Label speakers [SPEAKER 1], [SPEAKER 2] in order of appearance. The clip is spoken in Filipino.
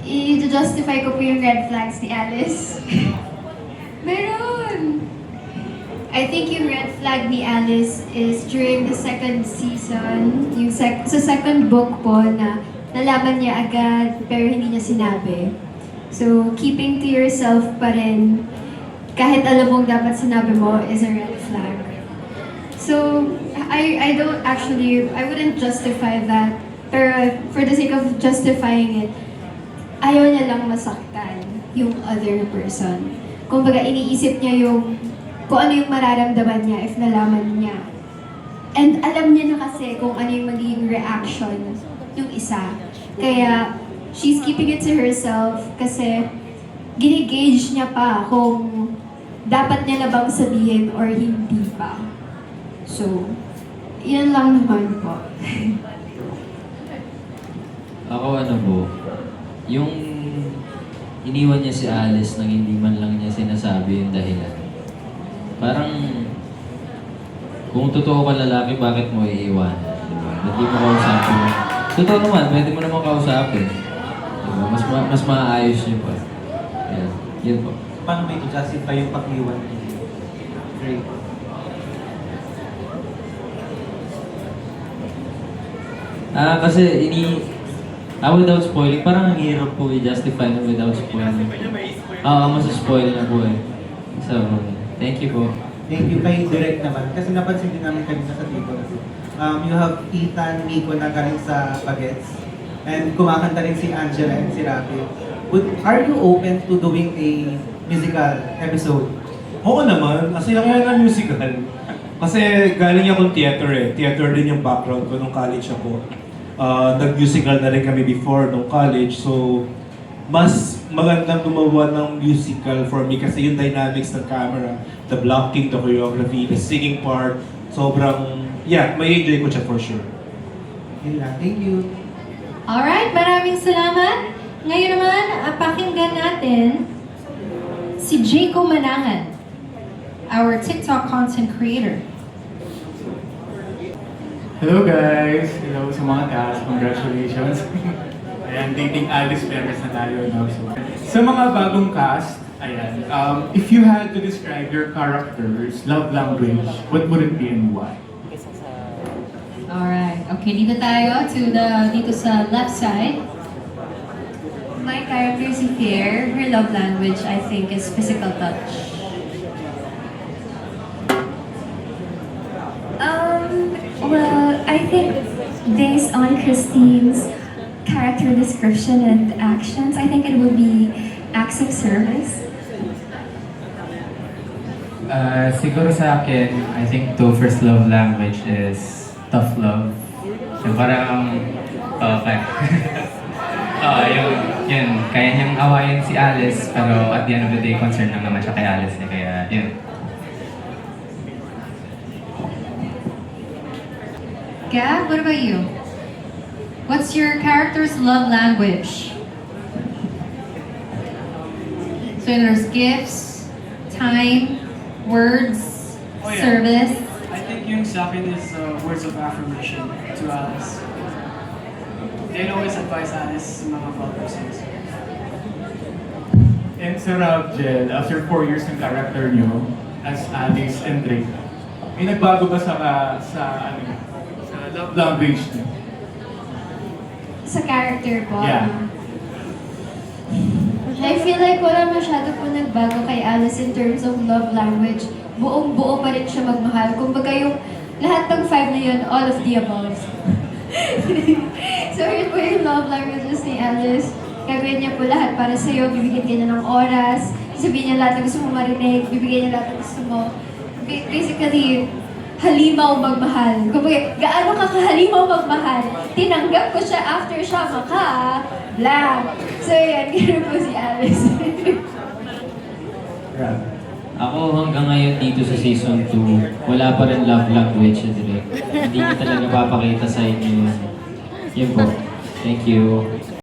[SPEAKER 1] i-justify ko po yung red flags ni Alice. Meron! I think yung red flag ni Alice is during the second season, yung sa second book po na nalaman niya agad pero hindi niya sinabi. So, keeping to yourself pa rin, kahit alam mong dapat sinabi mo, is a red flag. So, I wouldn't justify that, pero for the sake of justifying it, ayaw niya lang masaktan yung other person. Kumbaga, iniisip niya kung ano yung mararamdaman niya if nalaman niya. And alam niya na kasi kung ano yung magiging reaction yung isa. Kaya, she's keeping it to herself kasi ginigauge niya pa kung dapat niya na bang sabihin or hindi pa. So, yun lang naman po.
[SPEAKER 2] Ako yung iniwan niya si Alice nang hindi man lang niya sinasabi yung dahilan. Parang, kung totoo ka lalaki, bakit mo iiwan? Diba? Ba't di mo kausapin? Totoo naman, pwede mo naman kausapin. Diba? Mas maayos niyo pa. Yan. Yun po.
[SPEAKER 3] Paano may i-justify yung pag-iwan niya? Great.
[SPEAKER 2] Kasi without spoiling, parang ang hirap po i-justify na without spoiling. Masaspoil na po eh. So, thank you po.
[SPEAKER 3] Thank you kay Direk naman. Kasi napansin din namin kanina sa table. You have Ethan, Nico na galing sa Bagets. And kumakanta rin si Angela and si Rafi. Are you open to doing a musical episode?
[SPEAKER 4] Oo naman, kasi lang yan ang musical. Kasi galing akong theater eh. Theater din yung background ko nung college ako. Nag-musical na rin kami before nung college. So, mas magandang gumawa ng musical for me kasi yung dynamics ng camera, the blocking, the choreography, the singing part, sobrang, may enjoy ko siya for sure.
[SPEAKER 3] Yun lang. Thank you.
[SPEAKER 5] Alright, maraming salamat. Ngayon naman, pakinggan natin si Jayco Manangan, our TikTok content creator.
[SPEAKER 6] Hello guys! Hello sa mga cast. Congratulations! Ayan, dating Alice Perez na tayo. No? So, sa mga bagong cast, ayan, if you had to describe your character's love language, what would it be and why?
[SPEAKER 5] Alright, okay, dito tayo dito sa left side.
[SPEAKER 1] My character si Fier, her love language I think is physical touch.
[SPEAKER 7] Well, I think based on Christine's character description and actions, I think it would be acts of service.
[SPEAKER 8] Siguro sa akin, I think the first love language is tough love. So parang, yun, kaya niyang awayin si Alice, pero at the end of the day, concerned lang naman siya kay Alice. Kaya, yun.
[SPEAKER 5] Gab, what about you? What's your character's love language? So there's gifts, time, words, service.
[SPEAKER 9] I think yung sa akin is words of affirmation to Alice. They'll always advise Alice sa mga problems.
[SPEAKER 6] And Sir Jel, after 4 years ng character niyo as Alice and Drake, may nagbago ba sa love language niyo?
[SPEAKER 1] Sa character po.
[SPEAKER 6] Yeah.
[SPEAKER 1] I feel like wala masyado po nagbago kay Alice in terms of love language. Buong-buo pa rin siya magmahal. Kumbaga yung lahat ng 5 na yun, all of the above. So yun po yung love languages ni Alice. Gagawin niya po lahat para sa'yo, bibigyan ka niya ng oras, sabihin niya lahat na gusto mo marinig, bibigyan niya lahat na gusto mo. Basically, halimaw magmahal. Kumbaga, gaano ka kahalimaw magmahal? Tinanggap ko siya after siya blank. So yan, ganoon po si Alice.
[SPEAKER 2] Ako hanggang ngayon dito sa season 2, wala pa rin love language siya direct. Hindi niya talaga papakita sa inyo yun. Yun po. Thank you.